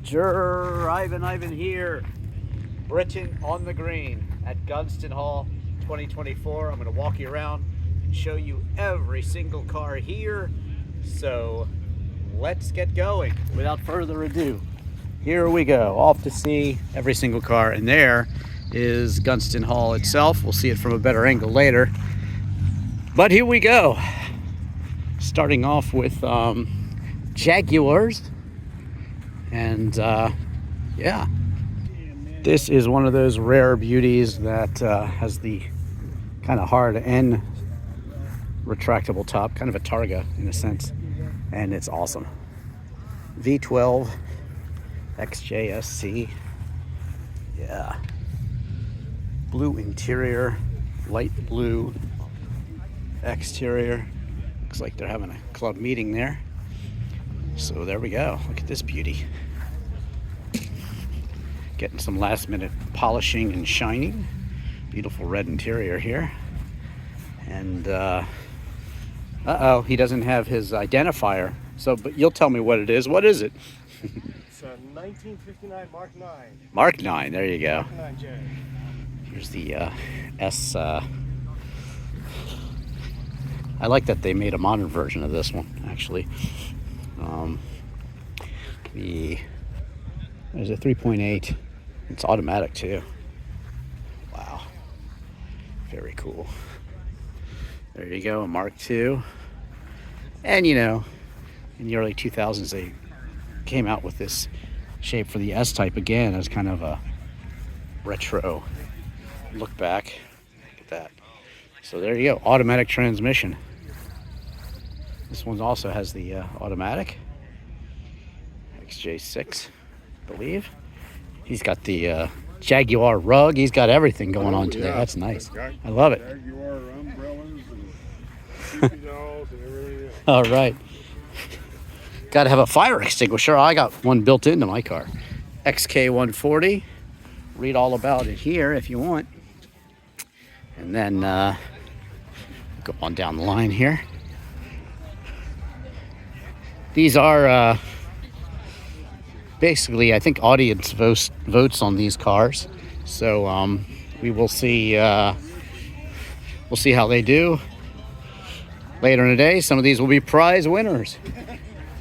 Drivin Ivan here, Britain on the green at Gunston Hall 2024. I'm going to walk you around and show you every single car here. So let's get going. Without further ado, here we go. Off to see every single car. And there is Gunston Hall itself. We'll see it from a better angle later. But here we go. Starting off with Jaguars. And yeah, this is one of those rare beauties that has the kind of hard end retractable top, kind of a Targa in a sense, and it's awesome. V12 XJSC, yeah, blue interior, light blue exterior. Looks like they're having a club meeting there. So there we go. Look at this beauty. Getting some last minute polishing and shining. Beautiful red interior here. And uh-oh, he doesn't have his identifier. So, but you'll tell me what it is. What is it? It's a 1959 Mark 9. Mark 9, there you go. Mark 9J. Here's the S. I like that they made a modern version of this one, actually. There's a 3.8. It's automatic too. Wow, very cool. There you go, a Mark II. And you know, in the early 2000s they came out with this shape for the S-Type again as kind of a retro look back. Look at that. So there you go, automatic transmission. This one also has the automatic XJ6, I believe. He's got the Jaguar rug. He's got everything going on today. Yeah. That's nice. I love it. Jaguar umbrellas and Snoopy dolls and everything else. All right. Got to have a fire extinguisher. I got one built into my car. XK140. Read all about it here if you want. And then go on down the line here. These are basically, I think, audience votes on these cars. So we will see. We'll see how they do later in the day. Some of these will be prize winners,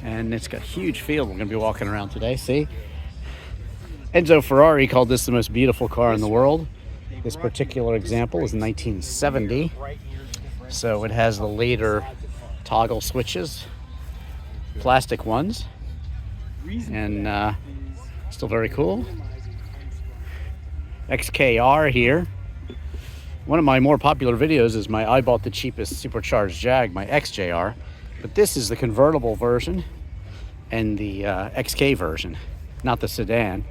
and it's got a huge field. We're going to be walking around today. See, Enzo Ferrari called this the most beautiful car in the world. This particular example is 1970, so it has the later toggle switches. Plastic ones, and still very cool. XKR here. One of my more popular videos is I bought the cheapest supercharged Jag, my XJR, but this is the convertible version and the XK version, not the sedan.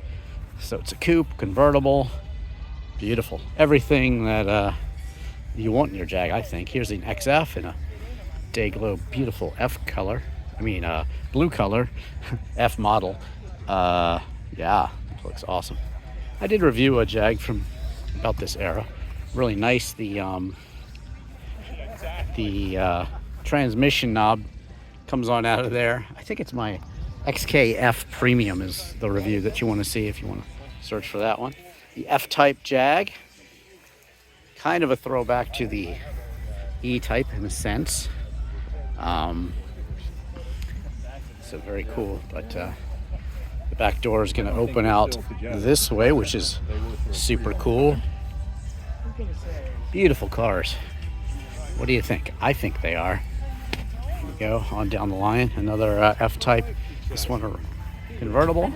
So it's a coupe, convertible, beautiful. Everything that you want in your Jag, I think. Here's an XF in a Dayglow beautiful F color. Blue color, F model. Yeah, looks awesome. I did review a Jag from about this era. Really nice. The transmission knob comes on out of there. I think it's my XKF Premium is the review that you want to see if you want to search for that one. The F-Type Jag, kind of a throwback to the E-Type in a sense. So very cool, but the back door is going to open out this way, which is super cool. Beautiful cars. What do you think? I think they are. Here we go, on down the line. Another F-Type. This one a convertible.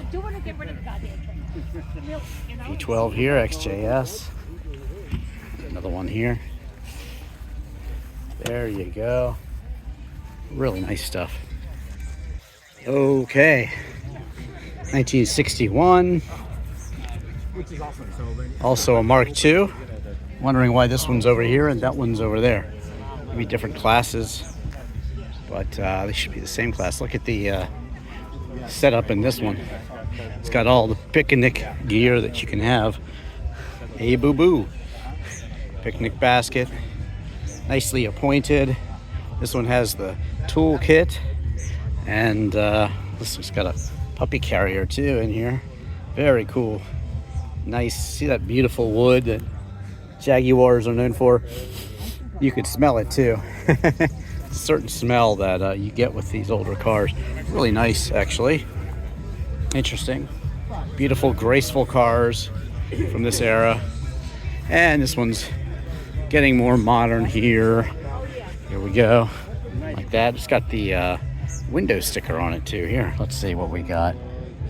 V12 here, XJS. Another one here. There you go. Really nice stuff. Okay, 1961, also a Mark II. Wondering why this one's over here and that one's over there. Maybe different classes, but they should be the same class. Look at the setup in this one. It's got all the picnic gear that you can have. Hey, boo-boo. Picnic basket, nicely appointed. This one has the tool kit. And this has got a puppy carrier too in here. Very cool. Nice. See that beautiful wood that Jaguars are known for? You could smell it too. Certain smell that you get with these older cars. Really nice, actually. Interesting. Beautiful, graceful cars from this era. And this one's getting more modern here. Here we go. Like that. It's got the window sticker on it too. Here, let's see what we got.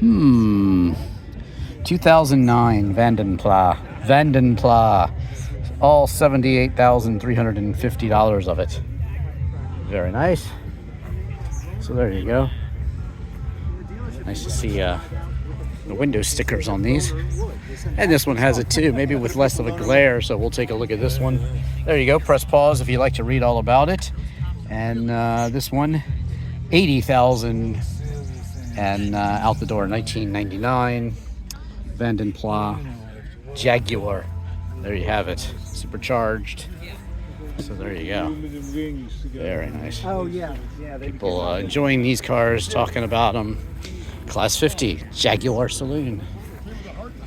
2009 Vandenpla. All $78,350 of it. Very nice. So there you go. Nice to see the window stickers on these. And this one has it too, maybe with less of a glare, so we'll take a look at this one. There you go. Press pause if you'd like to read all about it. And this one, $80,000 and out the door, 1999 Vandenpla Jaguar. There you have it, supercharged. So there you go. Very nice. Oh yeah, People enjoying these cars, talking about them. Class 50 Jaguar Saloon.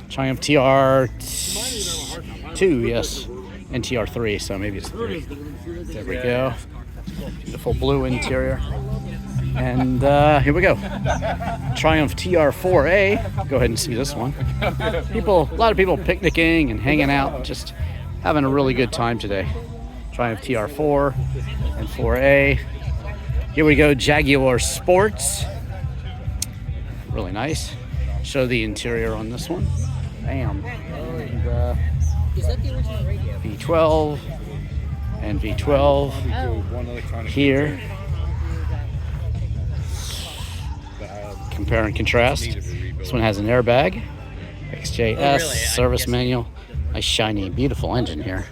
Triumph TR2, yes, and TR3, so maybe it's 3. There we go. Beautiful blue interior. And here we go. Triumph TR4A. Go ahead and see this one. A lot of people picnicking and hanging out, just having a really good time today. Triumph TR4 and 4A. Here we go, Jaguar Sports. Really nice. Show the interior on this one. Bam. And, Is that the original radio? V12 and V12 here. Compare and contrast. This one has an airbag. XJS, service manual. Nice, shiny, beautiful engine here.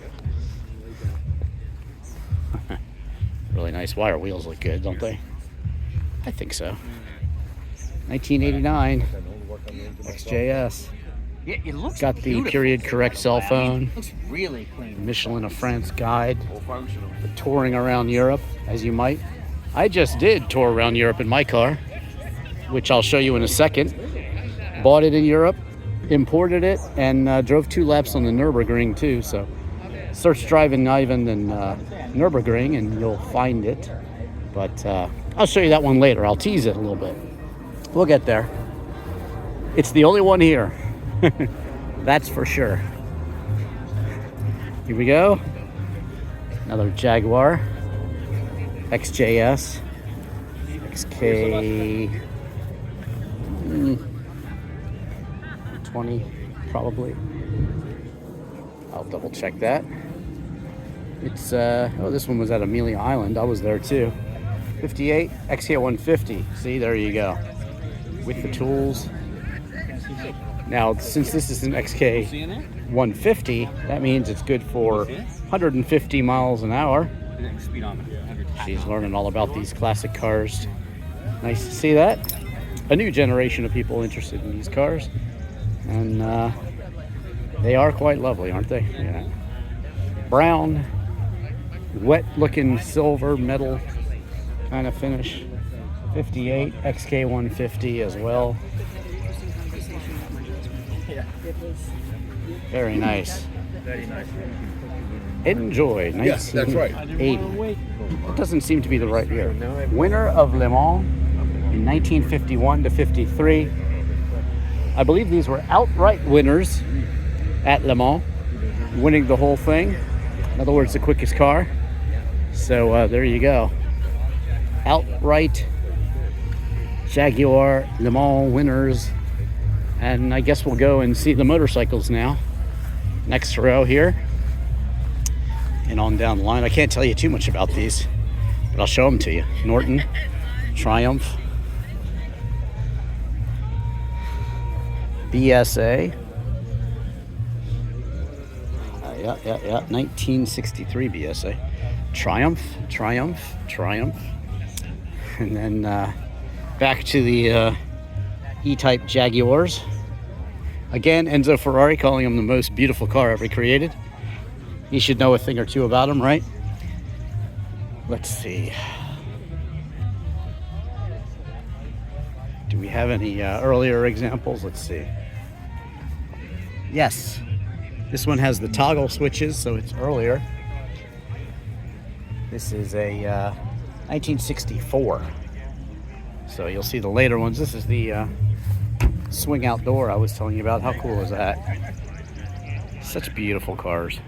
Really nice. Wire wheels look good, don't they? I think so. 1989 XJS. Yeah, it looks Got the beautiful. period correct cell phone. Looks really clean. Michelin of France guide. For touring around Europe, as you might. I just did tour around Europe in my car, which I'll show you in a second. Bought it in Europe, imported it, and drove 2 laps on the Nürburgring too. So search Drivin Ivan and Nürburgring and you'll find it. But I'll show you that one later. I'll tease it a little bit. We'll get there. It's the only one here. That's for sure. Here we go. Another Jaguar. XJS. XK 20 probably. I'll double check that. It's this one was at Amelia Island. I was there too. 58 XK 150. See, there you go. With the tools. Now, since this is an XK 150, that means it's good for 150 miles an hour. She's learning all about these classic cars. Nice to see that. A new generation of people interested in these cars. And they are quite lovely, aren't they? Yeah. Brown, wet-looking silver metal kind of finish. 58 XK 150 as well. Very nice. Enjoy. Yes, that's right. 1980. It doesn't seem to be the right year. Winner of Le Mans in 1951 to 53. I believe these were outright winners at Le Mans, winning the whole thing. In other words, the quickest car. So there you go. Outright Jaguar Le Mans winners. And I guess we'll go and see the motorcycles now. Next row here. And on down the line. I can't tell you too much about these, but I'll show them to you. Norton, Triumph, BSA. Yeah. 1963 BSA. Triumph. And then back to the E-Type Jaguars. Again, Enzo Ferrari calling them the most beautiful car ever created. You should know a thing or two about them, right? Let's see. Do we have any earlier examples? Let's see. Yes, this one has the toggle switches, so it's earlier. This is a 1964. So you'll see the later ones. This is the swing out door I was telling you about. How cool is that? Such beautiful cars.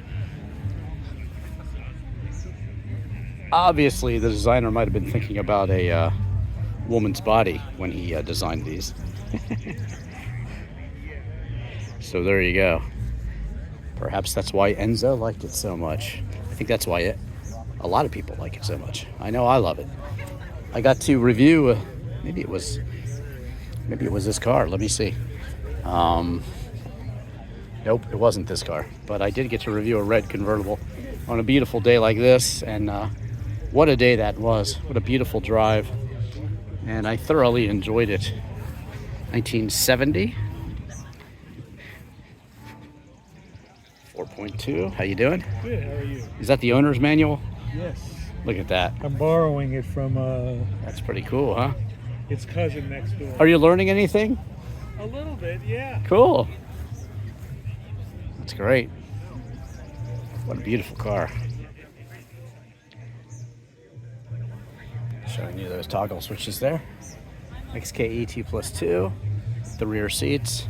Obviously, the designer might have been thinking about a woman's body when he designed these. So there you go. Perhaps that's why Enzo liked it so much. I think that's why a lot of people like it so much. I know I love it. I got to review, maybe it was this car. Let me see. Nope, it wasn't this car. But I did get to review a red convertible on a beautiful day like this. And what a day that was. What a beautiful drive. And I thoroughly enjoyed it. 1970. 4.2. How you doing? Good, how are you? Is that the owner's manual? Yes. Look at that. I'm borrowing it from That's pretty cool, huh? its cousin next door. Are you learning anything? A little bit, yeah. Cool. That's great. What a beautiful car. Showing you those toggle switches there. XKET plus 2. The rear seats.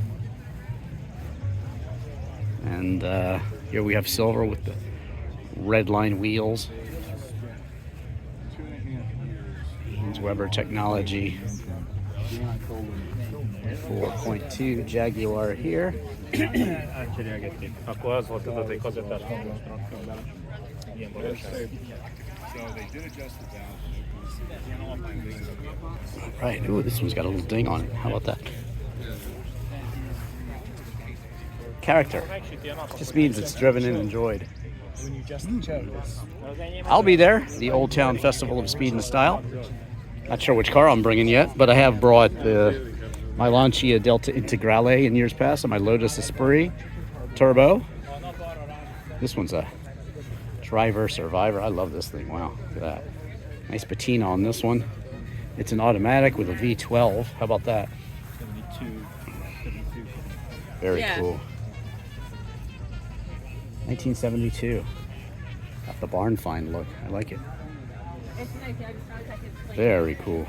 And here we have silver with the red line wheels. It's Weber Technology. 4.2 Jaguar here. Right. Ooh, this one's got a little ding on it. How about that? Character. Just means it's driven and enjoyed. When you just check this. I'll be there. The Old Town Festival of Speed and Style. Not sure which car I'm bringing yet, but I have brought my Lancia Delta Integrale in years past and my Lotus Esprit Turbo. This one's a Driver Survivor. I love this thing. Wow, look at that. Nice patina on this one. It's an automatic with a V12. How about that? 72. Very cool. 1972. Got the barn find look. I like it. Very cool.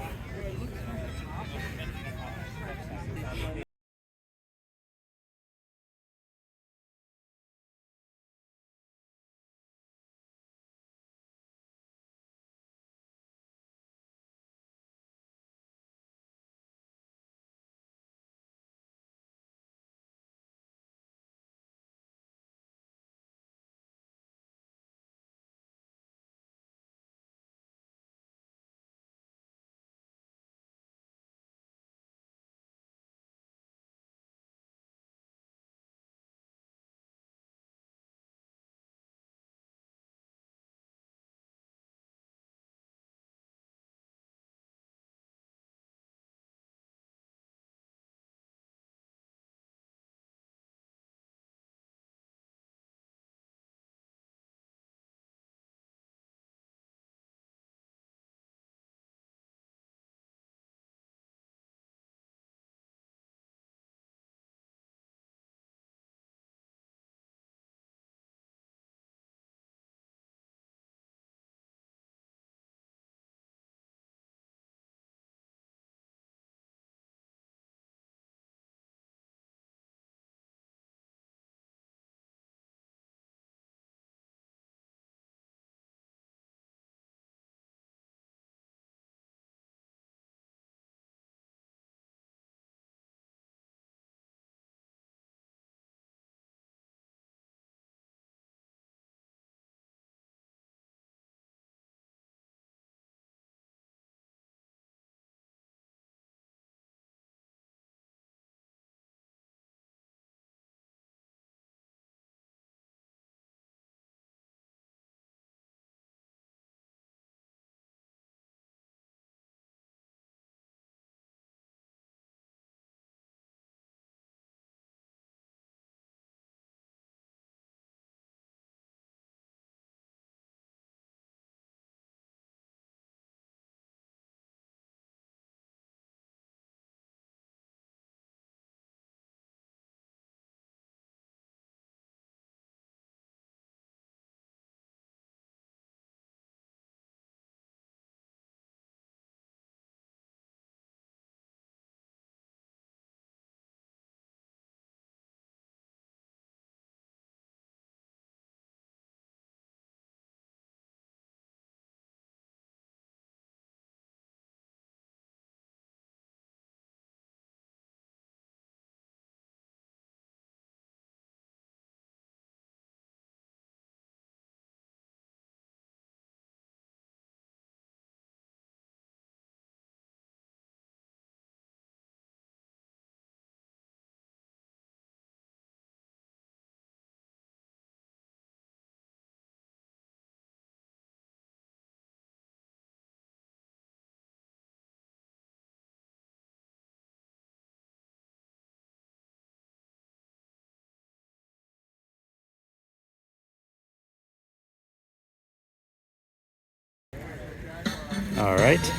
All right.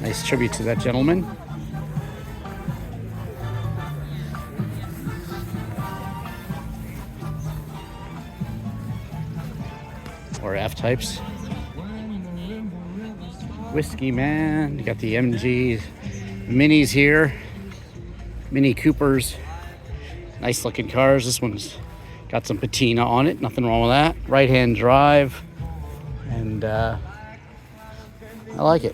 Nice tribute to that gentleman. Or F-types. Whiskey Man. You got the MG Minis here. Mini Coopers. Nice looking cars. This one's got some patina on it. Nothing wrong with that. Right-hand drive. And I like it.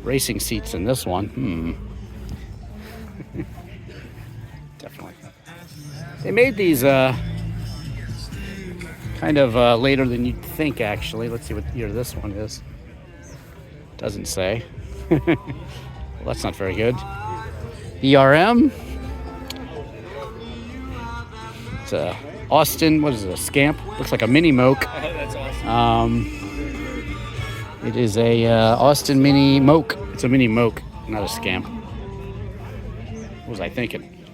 Racing seats in this one. Definitely. They made these kind of later than you'd think, actually. Let's see what year this one is. Doesn't say. Well, that's not very good. ERM. It's a Aston. What is it? A Scamp? Looks like a mini moke. That's awesome. It is a Aston mini moke. It's a mini moke, not a Scamp. What was I thinking?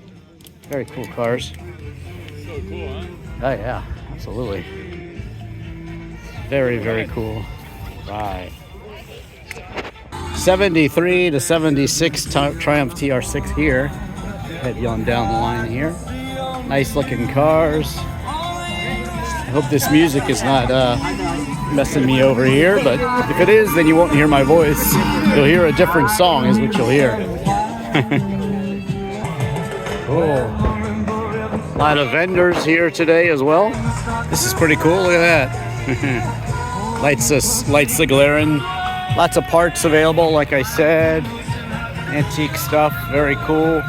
Very cool cars. So cool, huh? Oh yeah, absolutely. Very, very cool. Right. 73 to 76 Triumph TR6 here. Head on down the line here. Nice looking cars. I hope this music is not messing me over here, but if it is, then you won't hear my voice. You'll hear a different song is what you'll hear. Cool. A lot of vendors here today as well. This is pretty cool. Look at that. Lights are glaring. Lots of parts available, like I said. Antique stuff, very cool.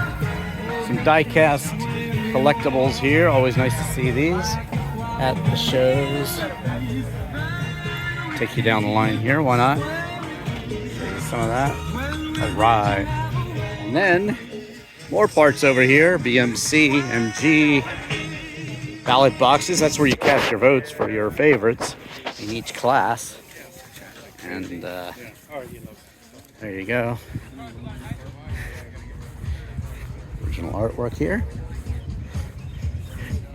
Some die-cast collectibles here. Always nice to see these at the shows. Take you down the line here, why not? Some of that. All right. And then more parts over here. BMC, MG, ballot boxes. That's where you cast your votes for your favorites in each class. And there you go. Original artwork here.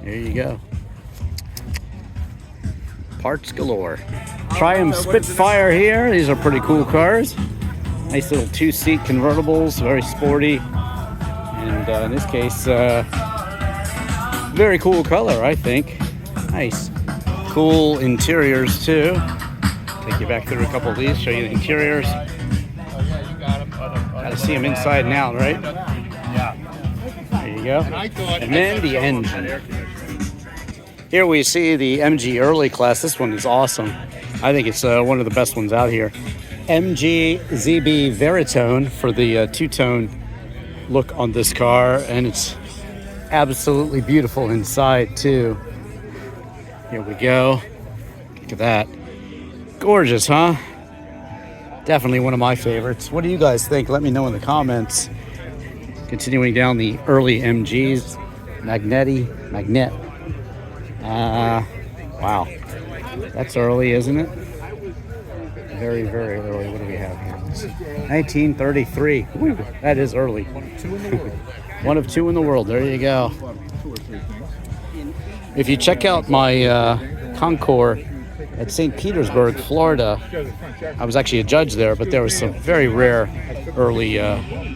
There you go. Parts galore. Triumph Spitfire here. These are pretty cool cars. Nice little two-seat convertibles, very sporty. And in this case, very cool color, I think. Nice. Cool interiors too. Take you back through a couple of these, show you the interiors. Gotta see them inside and out, right? There you go. And then the engine. Here we see the MG early class. This one is awesome. I think it's one of the best ones out here. MG ZB Veritone for the two-tone look on this car, and it's absolutely beautiful inside too. Here we go. Look at that. Gorgeous, huh? Definitely one of my favorites. What do you guys think? Let me know in the comments. Continuing down the early MGs. Magnet. Wow. That's early, isn't it? Very, very early. What do we have here? 1933. Woo, that is early. One of two in the world. There you go. If you check out my Concours at St. Petersburg, Florida, I was actually a judge there, but there was some very rare early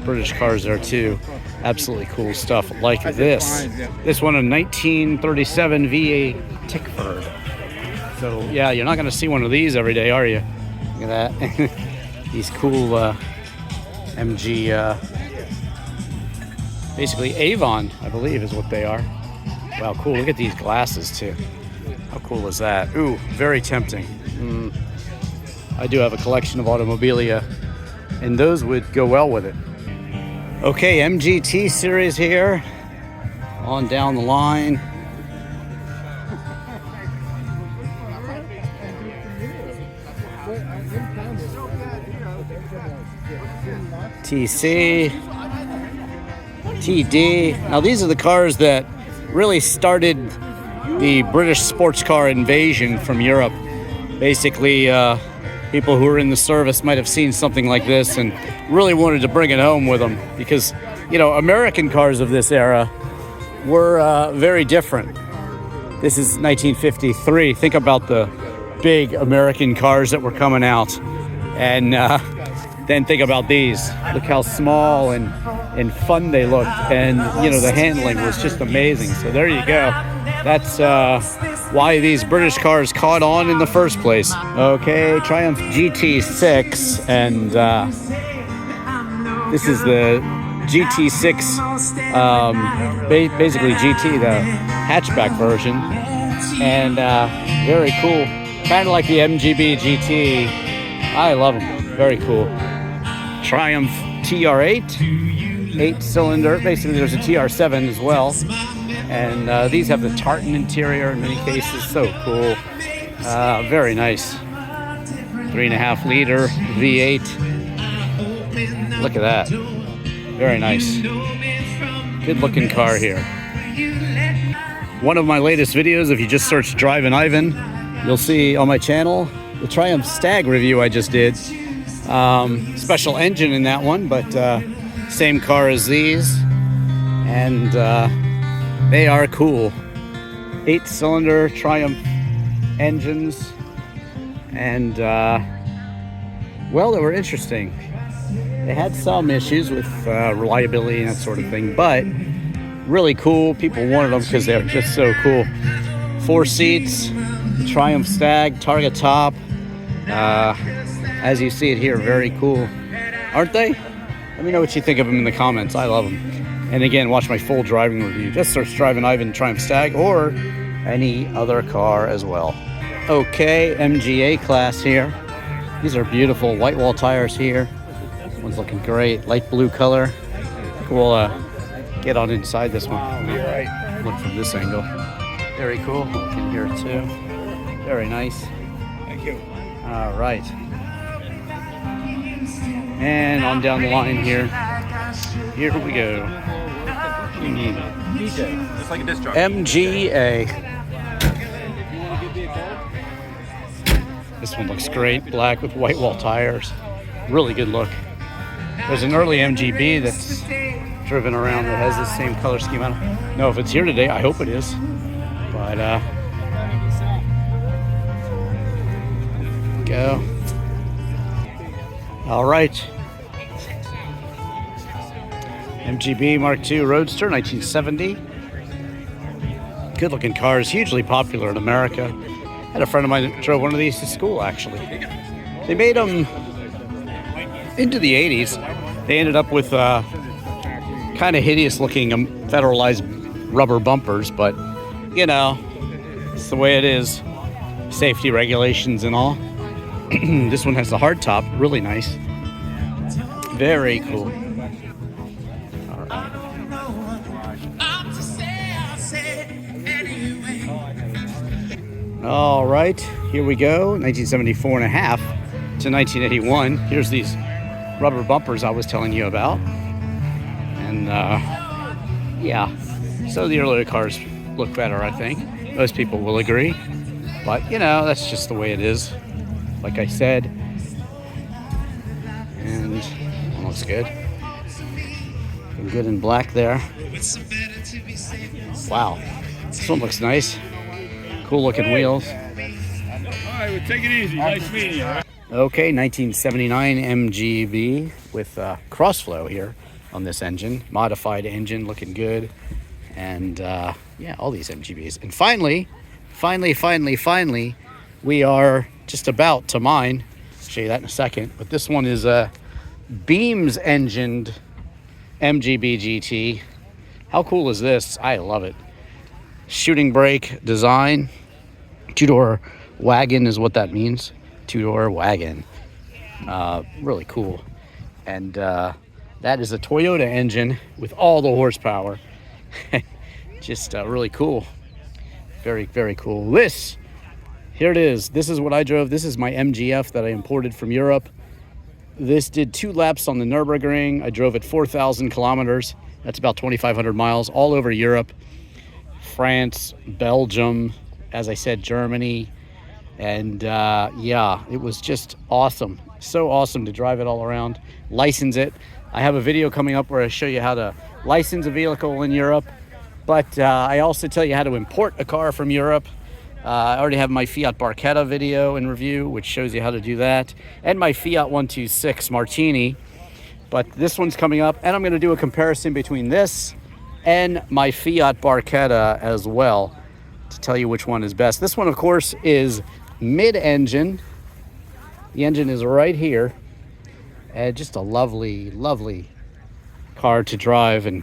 British cars there too. Absolutely cool stuff like this. This one, a 1937 V8 Tickford. So yeah, you're not going to see one of these every day, are you? Look at that. These cool MG, basically Avon, I believe is what they are. Wow, cool. Look at these glasses too. How cool is that? Ooh, very tempting. I do have a collection of automobilia, and those would go well with it. Okay, MGT series here. On down the line. TC, TD. Now these are the cars that really started the British sports car invasion from Europe. Basically, people who were in the service might have seen something like this and really wanted to bring it home with them because, you know, American cars of this era were very different. This is 1953. Think about the big American cars that were coming out. And then think about these. Look how small and fun they looked. And, you know, the handling was just amazing. So there you go. That's why these British cars caught on in the first place. Okay, Triumph GT6. And this is the GT6, basically GT, the hatchback version. And very cool. Kind of like the MGB GT. I love them. Very cool. Triumph TR8, 8-cylinder. Basically, there's a TR7 as well. And these have the tartan interior in many cases. So cool. Very nice. 3.5 liter V8. Look at that. Very nice. Good looking car here. One of my latest videos, if you just search Drivin Ivan, you'll see on my channel the Triumph Stag review I just did. Special engine in that one, but same car as these. And they are cool. 8-cylinder Triumph engines. And, well, they were interesting. They had some issues with reliability and that sort of thing, but really cool. People wanted them because they're just so cool. 4 seats, Triumph Stag, Targa top. As you see it here, very cool. Aren't they? Let me know what you think of them in the comments. I love them. And again, watch my full driving review. Just search Drivin Ivan Triumph Stag or any other car as well. Okay, MGA class here. These are beautiful white wall tires here. One's looking great, light blue color. We'll get on inside this one. Look from this angle. Very cool. Look in here too. Very nice. Thank you. All right. And on down the line here. Here we go. Just like a disc jockey. MGA. This one looks great. Black with white wall tires. Really good look. There's an early MGB that's driven around that has the same color scheme. I don't know if it's here today. I hope it is. But, go. All right. MGB Mark II Roadster, 1970. Good looking cars, hugely popular in America. I had a friend of mine that drove one of these to school, actually. They made them into the 80s. They ended up with kind of hideous looking federalized rubber bumpers, but you know, it's the way it is. Safety regulations and all. This one has the hard top, really nice. Very cool. All right, here we go. 1974 and a half to 1981. Here's these rubber bumpers I was telling you about. And yeah, so the earlier cars look better, I think. Most people will agree. But, you know, that's just the way it is. Like I said. And one looks good. Looking good in black there. Wow, this one looks nice. Cool looking wheels. All right, well, take it easy. Nice meeting you. Okay, 1979 MGB with crossflow here on this engine. Modified engine, looking good. And yeah, all these MGBs. And finally, we are just about to mine. I'll show you that in a second. But this one is a Beams engined MGB GT. How cool is this? I love it. Shooting brake design. 2-door wagon is what that means. 2-door wagon. Really cool. And that is a Toyota engine with all the horsepower. Just really cool. Very, very cool. Here it is. This is what I drove. This is my MGF that I imported from Europe. This did 2 laps on the Nürburgring. I drove it 4,000 kilometers. That's about 2,500 miles all over Europe. France, Belgium, as I said, Germany. And yeah, it was just awesome. So awesome to drive it all around, license it. I have a video coming up where I show you how to license a vehicle in Europe. But I also tell you how to import a car from Europe. I already have my Fiat Barchetta video in review, which shows you how to do that, and my Fiat 126 Martini. But this one's coming up, and I'm going to do a comparison between this and my Fiat Barchetta as well to tell you which one is best. This one, of course, is mid-engine. The engine is right here, and just a lovely, lovely car to drive and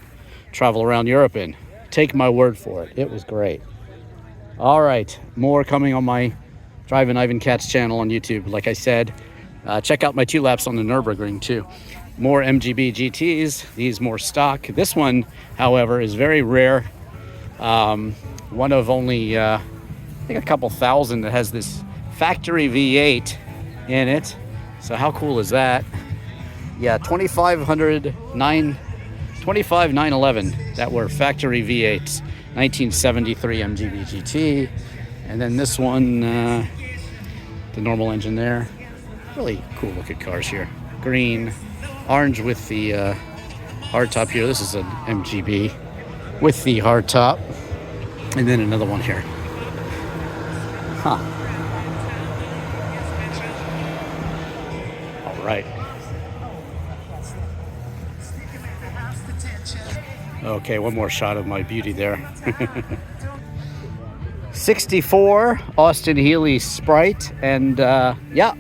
travel around Europe in. Take my word for it. It was great. All right, more coming on my Drivin Ivan channel on YouTube. Like I said, check out my 2 laps on the Nürburgring too. More MGB GTs, these more stock. This one, however, is very rare. One of only, I think a couple thousand that has this factory V8 in it. So how cool is that? Yeah, 25,911 that were factory V8s. 1973 MGB GT, and then this one, the normal engine there. Really cool looking cars here. Green, orange with the hard top here. This is an MGB with the hard top, and then another one here. Huh. All right. Okay, one more shot of my beauty there. 64 Austin Healey Sprite, and yeah,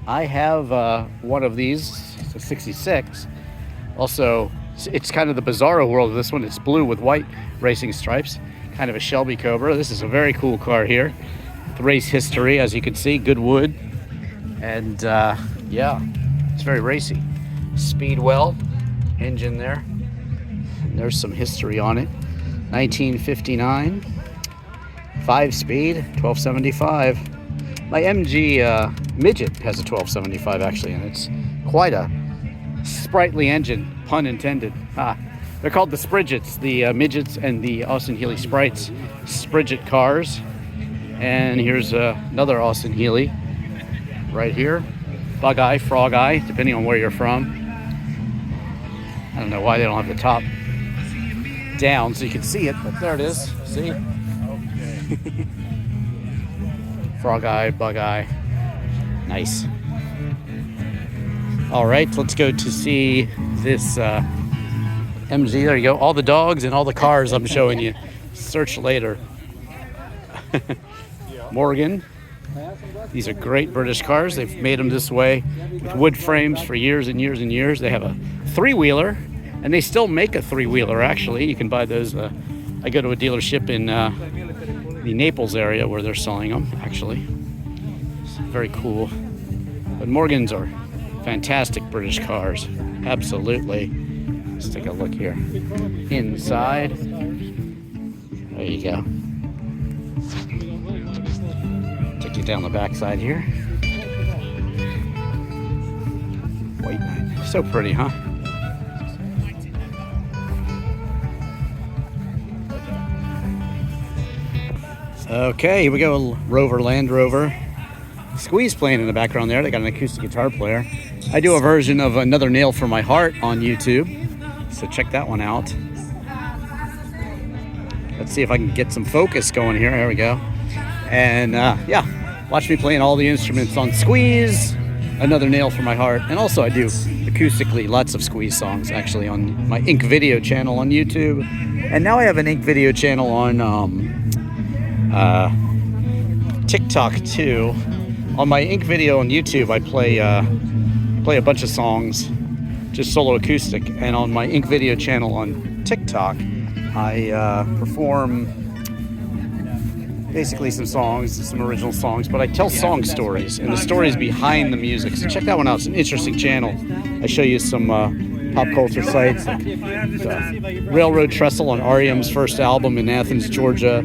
I have one of these. It's a 66. Also, it's kind of the bizarro world of this one. It's blue with white racing stripes, kind of a Shelby Cobra. This is a very cool car here. The race history, as you can see, good wood, and yeah, it's very racy. Speedwell engine there. There's some history on it. 1959, 5-speed, 1275. My MG Midget has a 1275 actually, and it's quite a sprightly engine, pun intended. They're called the Spridgets, the Midgets and the Austin Healey Sprites, Spridget cars. And here's another Austin Healey right here. Bug Eye, Frog Eye, depending on where you're from. I don't know why they don't have the top down so you can see it, but there it is. See? Okay. Frog Eye, Bug Eye. Nice. All right, let's go to see this MG. There you go. All the dogs and all the cars I'm showing you. Search later. Morgan. These are great British cars. They've made them this way with wood frames for years and years and years. They have a 3-wheeler. And they still make a 3-wheeler, actually. You can buy those. I go to a dealership in the Naples area where they're selling them, actually. It's very cool. But Morgans are fantastic British cars. Absolutely. Let's take a look here. Inside. There you go. Take you down the back side here. White knight. So pretty, huh? Okay, here we go, Rover, Land Rover. Squeeze playing in the background there. They got an acoustic guitar player. I do a version of Another Nail for My Heart on YouTube, so check that one out. Let's see if I can get some focus going here. There we go. And yeah, watch me playing all the instruments on Squeeze, Another Nail for My Heart. And also I do acoustically lots of Squeeze songs actually on my Ink Video channel on YouTube. And now I have an Ink Video channel on TikTok too. On my Ink Video on YouTube, I play a bunch of songs, just solo acoustic. And on my Ink Video channel on TikTok, I perform basically some songs, some original songs, but I tell song stories and the stories behind the music. So check that one out. It's an interesting channel. I show you some pop culture sites, like Railroad Trestle on R.E.M's first album in Athens, Georgia.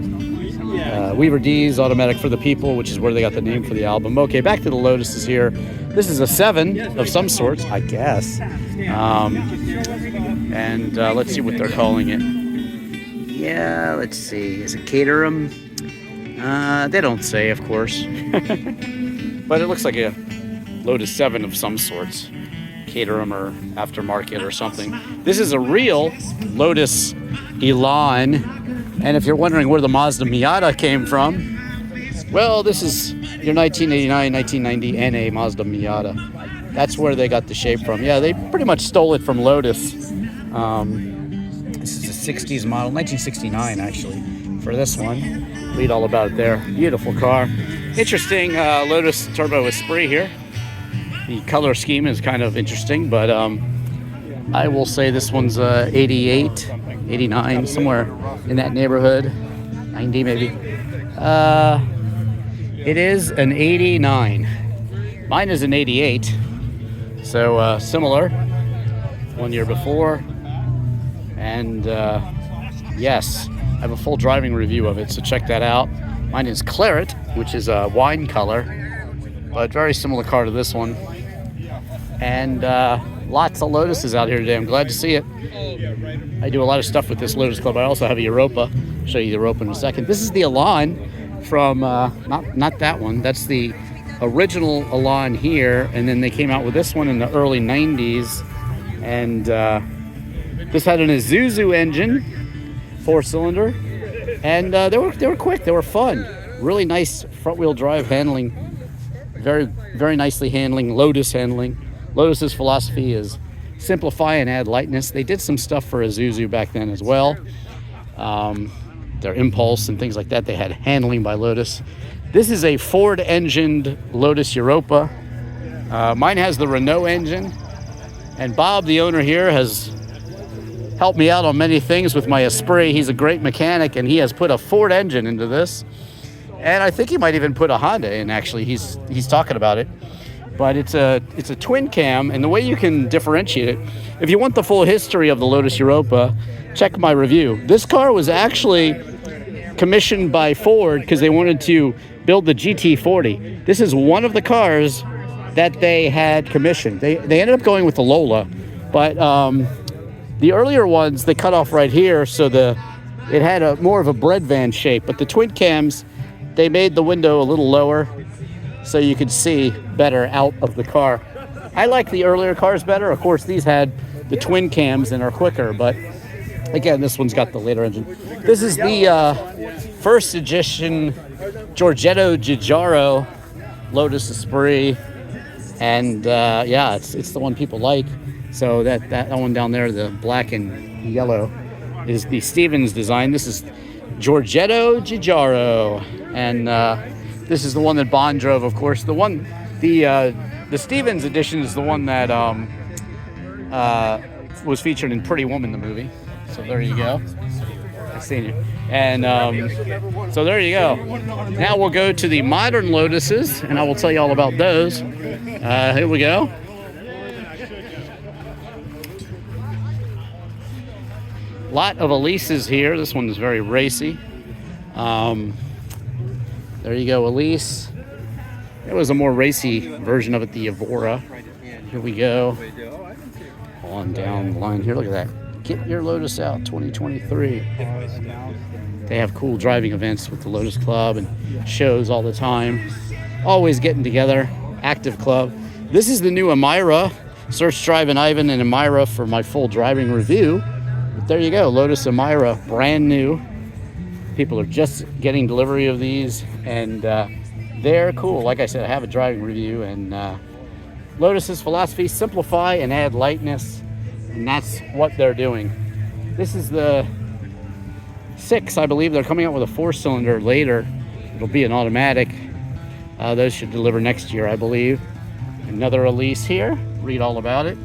Weaver D's Automatic for the People, which is where they got the name for the album. Okay, back to the Lotuses here. This is a 7 of some sorts, I guess. And let's see what they're calling it. Yeah, let's see. Is it Caterham? They don't say, of course. But it looks like a Lotus 7 of some sorts. Caterham or aftermarket or something. This is a real Lotus Elan And if you're wondering where the Mazda Miata came from, well, this is your 1989, 1990 NA Mazda Miata. That's where they got the shape from. Yeah, they pretty much stole it from Lotus. This is a 60s model, 1969 actually, for this one. Read all about it there. Beautiful car. Interesting Lotus Turbo Esprit here. The color scheme is kind of interesting, but I will say this one's 88, 89, somewhere in that neighborhood. 90 maybe. It is an 89. Mine is an 88. So similar. 1 year before. And yes, I have a full driving review of it, so check that out. Mine is Claret, which is a wine color, but very similar car to this one. And lots of Lotuses out here today. I'm glad to see it. I do a lot of stuff with this Lotus Club. I also have a Europa. I'll show you the Europa in a second. This is the Elan from, not that one. That's the original Elan here. And then they came out with this one in the early 90s. And this had an Isuzu engine, 4-cylinder. And they were quick. They were fun. Really nice front-wheel drive handling. Very, very nicely handling. Lotus handling. Lotus's philosophy is simplify and add lightness. They did some stuff for Isuzu back then as well. Their Impulse and things like that. They had handling by Lotus. This is a Ford-engined Lotus Europa. Mine has the Renault engine. And Bob, the owner here, has helped me out on many things with my Esprit. He's a great mechanic, and he has put a Ford engine into this. And I think he might even put a Honda in, actually. He's talking about it. But it's a twin cam, and the way you can differentiate it, if you want the full history of the Lotus Europa, check my review. This car was actually commissioned by Ford because they wanted to build the GT40. This is one of the cars that they had commissioned. They ended up going with the Lola, but the earlier ones they cut off right here, so it had a more of a bread van shape. But the twin cams, they made the window a little lower so you could see better out of the car. I like the earlier cars better. Of course, these had the twin cams and are quicker, but again, this one's got the later engine. This is the first edition Giorgetto Giugiaro Lotus Esprit, and yeah, it's the one people like. So that one down there, the black and yellow, is the Stevens design. This is Giorgetto Giugiaro, and this is the one that Bond drove, of course. The Stevens edition is the one that was featured in Pretty Woman, the movie. So there you go. I've seen it. And so there you go. Now we'll go to the modern Lotuses, and I will tell you all about those. Here we go. Lot of Elises here. This one is very racy. There you go, Elise. It was a more racy version of it, the Evora. Here we go. On down the line here. Look at that. Get your Lotus out 2023. They have cool driving events with the Lotus Club and shows all the time. Always getting together. Active club. This is the new Amira. Search Drivin Ivan and Amira for my full driving review. But there you go, Lotus Amira, brand new. People are just getting delivery of these, and they're cool. Like I said, I have a driving review, and Lotus's philosophy, simplify and add lightness, and that's what they're doing. This is the 6, I believe. They're coming out with a 4-cylinder later. It'll be an automatic. Those should deliver next year, I believe. Another Elise here. Read all about it.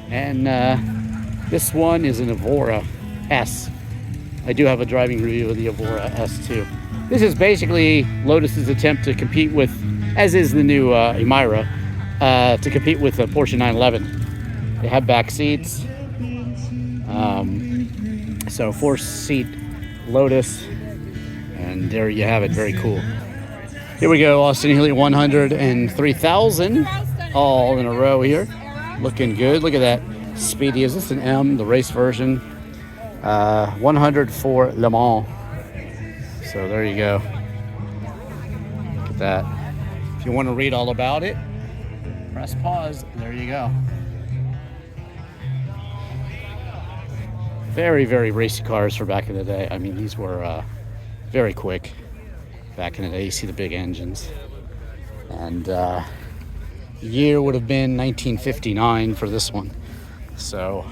And this one is an Evora S. I do have a driving review of the Evora S too. This is basically Lotus's attempt to compete with, as is the new Amira, to compete with the Porsche 911. They have back seats. So 4-seat Lotus. And there you have it. Very cool. Here we go. Austin Healey 100 and 3000. All in a row here. Looking good. Look at that. Speedy. Is this an M? The race version. 100 for Le Mans. So there you go. Look at that. If you want to read all about it, press pause. There you go. Very, very racy cars for back in the day. I mean, these were very quick back in the day. You see the big engines. And year would have been 1959 for this one. So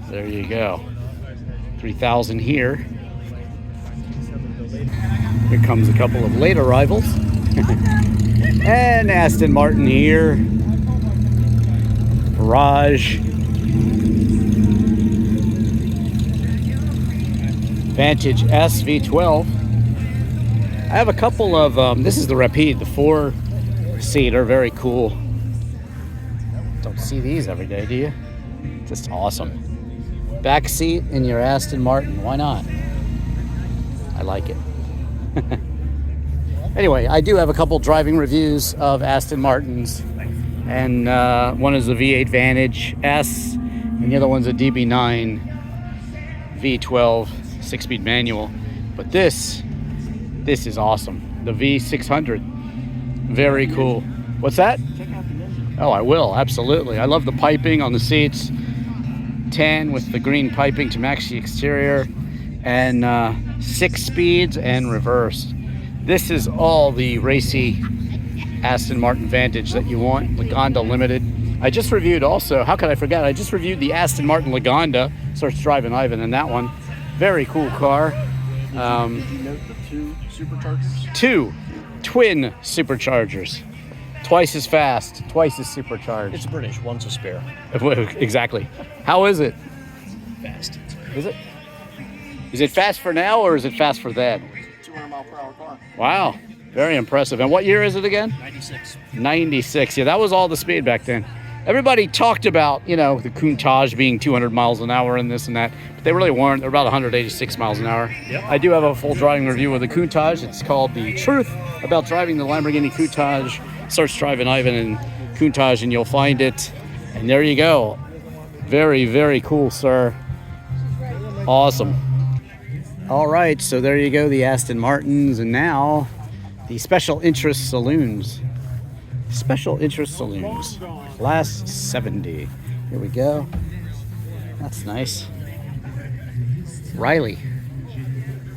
there you go. 3,000 here. Here comes a couple of late arrivals. And Aston Martin here. Garage. Vantage S V12. I have a couple of, this is the Rapide, the 4-seater, very cool. Don't see these every day, do you? Just awesome. Back seat in your Aston Martin, why not? I like it. Anyway, I do have a couple driving reviews of Aston Martins, and one is the V8 Vantage S, and the other one's a DB9 V12 6-speed manual. But this is awesome. The V600, very cool. What's that? Oh, I will, absolutely. I love the piping on the seats. Tan with the green piping to match the exterior, and 6 speeds and reverse. This is all the racy Aston Martin Vantage that you want. Lagonda Limited. I just reviewed also, how could I forget? I just reviewed the Aston Martin Lagonda. Search Drivin Ivan in that one. Very cool car. Did you note the 2 superchargers? 2 twin superchargers. Twice as fast, twice as supercharged. It's British, one's a spare. Exactly. How is it? Fast. Is it? Is it fast for now, or is it fast for then? 200-mile-per-hour car. Wow, very impressive. And what year is it again? 96. 96. Yeah, that was all the speed back then. Everybody talked about, you know, the Countach being 200 miles an hour and this and that, but they really weren't. They're about 186 miles an hour. Yep. I do have a full driving review of the Countach. It's called The Truth About Driving the Lamborghini Countach. Search Drivin Ivan and Countach and you'll find it. And there you go. Very, very cool, sir. Awesome. All right, so there you go, the Aston Martins, and now the special interest saloons. Special interest saloons. Class 70. Here we go. That's nice. Riley.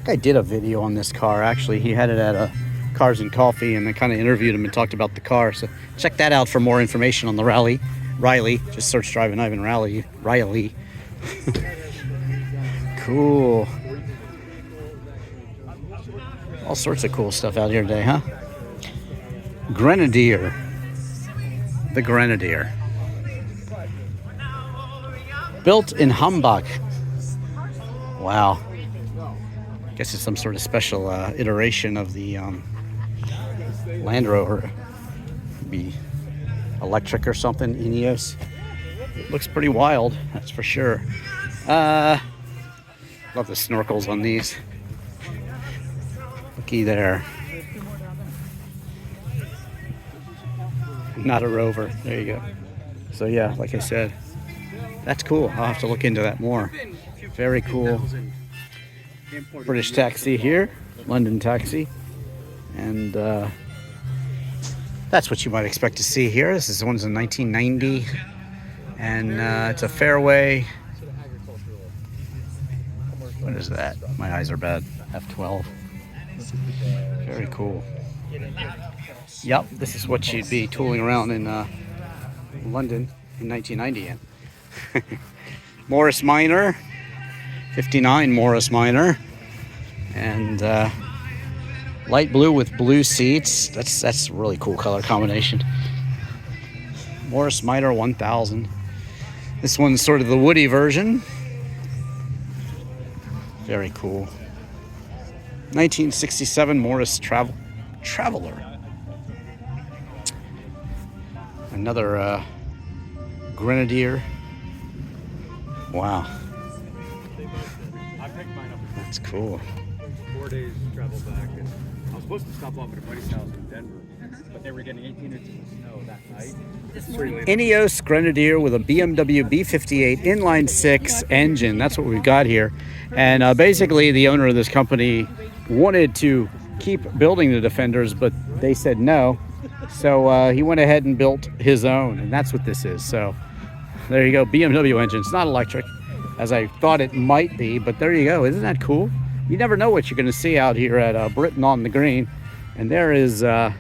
I did a video on this car, actually. He had it at a Cars and Coffee, and I kind of interviewed him and talked about the car. So check that out for more information on the Riley. Just search Drivin Ivan Riley. Cool. All sorts of cool stuff out here today, huh? Grenadier. The Grenadier. Built in Hambach. Wow. Guess it's some sort of special iteration of the Land Rover. Be electric or something, Ineos. It looks pretty wild, that's for sure. Love the snorkels on these. Looky there. Not a Rover. There you go. So yeah, like I said, that's cool. I'll have to look into that more. Very cool. British taxi here, London taxi, and that's what you might expect to see here. This one's in 1990, and it's a Fairway. What is that? My eyes are bad. F12. Very cool. Yep, this is what you'd be tooling around in London in 1990 in. Morris Minor, 59 Morris Minor, and light blue with blue seats. That's a really cool color combination. Morris Minor 1000. This one's sort of the Woody version. Very cool. 1967 Morris Traveler. Another Grenadier. Wow. I picked mine up. That's cool. 4 days travel back, and I was supposed to stop off at a buddy's house in Denver, but they were getting 18 inches of snow that night. Ineos Grenadier with a BMW B58 inline 6 engine. That's what we've got here. And basically the owner of this company wanted to keep building the Defenders, but they said no. So he went ahead and built his own, and that's what this is. So there you go. BMW engine. It's not electric, as I thought it might be, but there you go. Isn't that cool? You never know what you're going to see out here at Britain on the Green. And there is a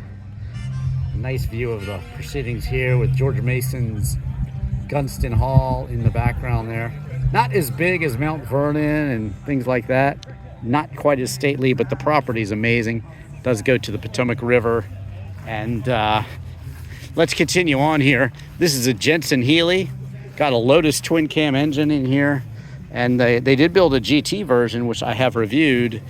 nice view of the proceedings here with George Mason's Gunston Hall in the background there. Not as big as Mount Vernon and things like that. Not quite as stately, but the property is amazing. It does go to the Potomac River. And let's continue on here. This is a Jensen Healey. Got a Lotus twin cam engine in here. And they did build a GT version, which I have reviewed.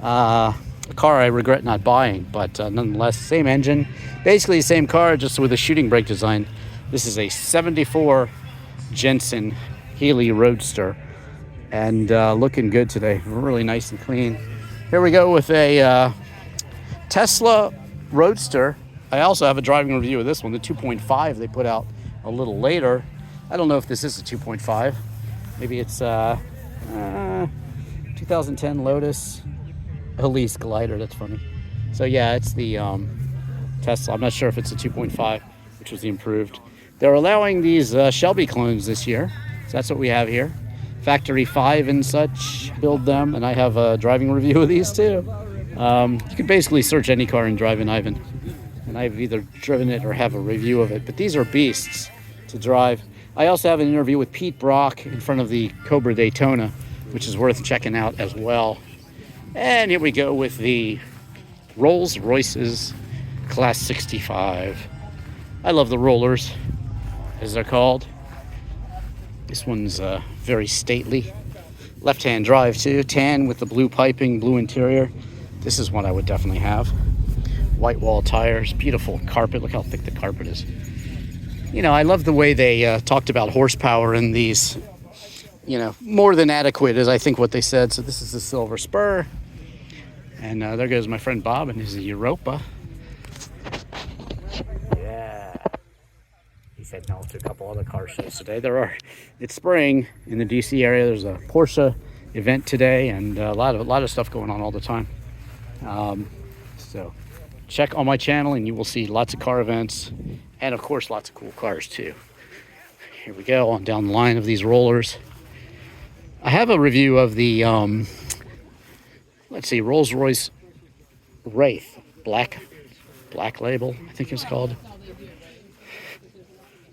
A car I regret not buying, but nonetheless, same engine. Basically the same car, just with a shooting brake design. This is a 74 Jensen Healey Roadster. And looking good today. Really nice and clean. Here we go with a Tesla Roadster. I also have a driving review of this one, the 2.5 they put out a little later. I don't know if this is a 2.5. Maybe it's 2010 Lotus Elise Glider. That's funny. So yeah, it's the Tesla. I'm not sure if it's a 2.5, which was the improved. They're allowing these Shelby clones this year. So that's what we have here. Factory 5 and such build them, and I have a driving review of these too. You can basically search any car in Drivin Ivan, and I've either driven it or have a review of it. But these are beasts to drive. I also have an interview with Pete Brock in front of the Cobra Daytona, which is worth checking out as well. And here we go with the Rolls Royces Class 65. I love the rollers, as they're called. This one's very stately. Left-hand drive too, tan with the blue piping, blue interior. This is one I would definitely have. White wall tires, beautiful carpet. Look how thick the carpet is. You know, I love the way they talked about horsepower in these, you know, more than adequate is I think what they said. So this is the Silver Spur. And there goes my friend Bob and his Europa. Yeah. He said no to a couple other car shows today. It's spring in the DC area. There's a Porsche event today and a lot of stuff going on all the time. So check on my channel and you will see lots of car events. And of course, lots of cool cars too. Here we go on down the line of these rollers. I have a review of the, let's see, Rolls-Royce Wraith Black Label, I think it's called.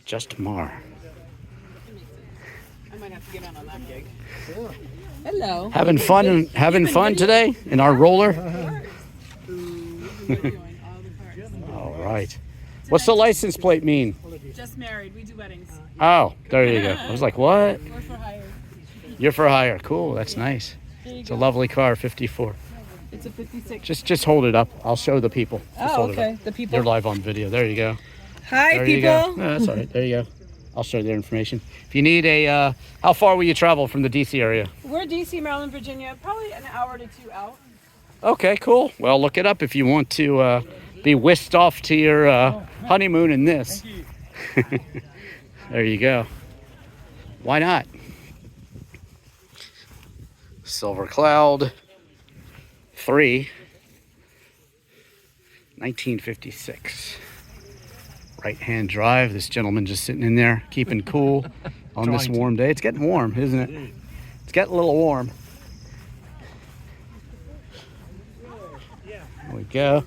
Just Mar. I might have to get on that gig. Hello. Having fun today in our roller. All right. What's the license plate mean? Just married. We do weddings. Oh, there you go. I was like, what? We're for hire. You're for hire. Cool. That's nice. It's a lovely car, 54. It's a 56. Just hold it up. I'll show the people. Just Oh, hold it okay. up. The people. They're live on video. There you go. Hi, There people. you go. No, that's all right. There you go. I'll show their information. If you need a, how far will you travel from the DC area? We're DC, Maryland, Virginia. Probably an hour to 2 out. Okay, cool. Well, look it up if you want to be whisked off to your honeymoon in this. There you go. Why not? Silver Cloud 3, 1956. Right-hand drive. This gentleman just sitting in there, keeping cool on this warm day. It's getting warm, isn't it? It's getting a little warm. There we go.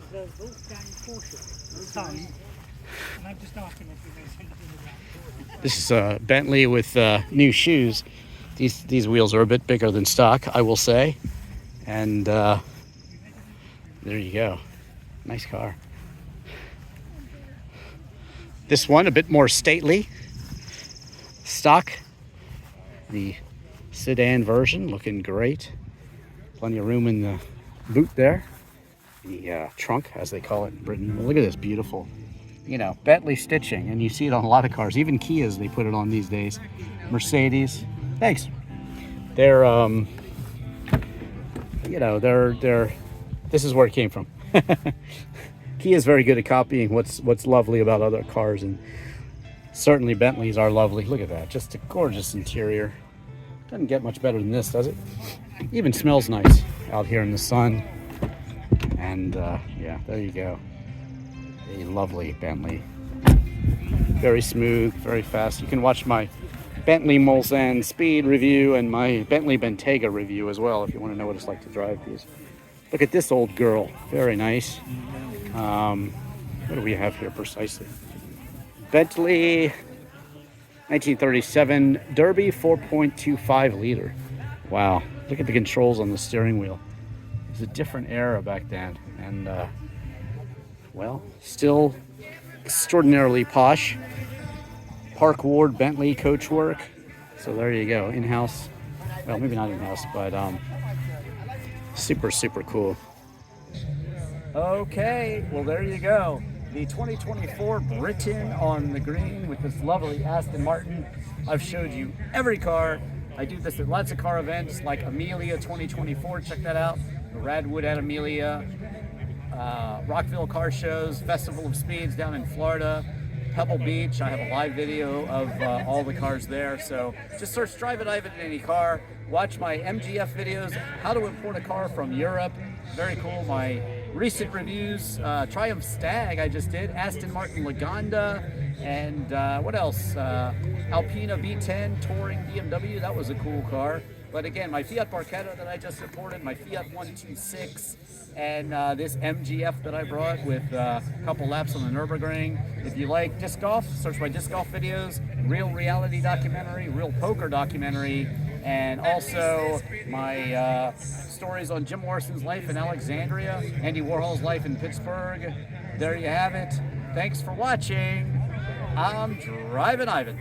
This is a Bentley with new shoes. These wheels are a bit bigger than stock, I will say. And there you go. Nice car. This one a bit more stately. Stock. The sedan version looking great. Plenty of room in the boot there. The trunk, as they call it in Britain. Look at this beautiful, you know, Bentley stitching, and you see it on a lot of cars. Even Kias, they put it on these days. Mercedes, thanks. They're, you know, they're. This is where it came from. Kia is very good at copying what's lovely about other cars, and certainly Bentleys are lovely. Look at that, just a gorgeous interior. Doesn't get much better than this, does it? Even smells nice out here in the sun. And yeah, there you go. A lovely Bentley. Very smooth, very fast. You can watch my Bentley Mulsanne speed review and my Bentley Bentayga review as well, if you want to know what it's like to drive these. Look at this old girl. Very nice. What do we have here precisely? Bentley 1937 Derby 4.25 liter. Wow. Look at the controls on the steering wheel. It was a different era back then. And, well, still extraordinarily posh. Park Ward Bentley coachwork. So there you go. In-house. Well, maybe not in-house, but super, super cool. Okay, well, there you go. The 2024 Britain on the green with this lovely Aston Martin. I've showed you every car. I do this at lots of car events like Amelia 2024. Check that out. The Radwood at Amelia. Rockville car shows. Festival of Speeds down in Florida. Pebble Beach. I have a live video of all the cars there. So just search Drivin Ivan in any car. Watch my MGF videos. How to import a car from Europe. Very cool. My recent reviews, Triumph Stag I just did, Aston Martin Lagonda, and what else? Alpina V10 touring BMW, that was a cool car. But again, my Fiat Barchetta that I just reported, my Fiat 126, and this MGF that I brought with a couple laps on the Nürburgring. If you like disc golf, search my disc golf videos, real reality documentary, real poker documentary, and also my stories on Jim Morrison's life in Alexandria, Andy Warhol's life in Pittsburgh. There you have it. Thanks for watching. I'm Drivin Ivan.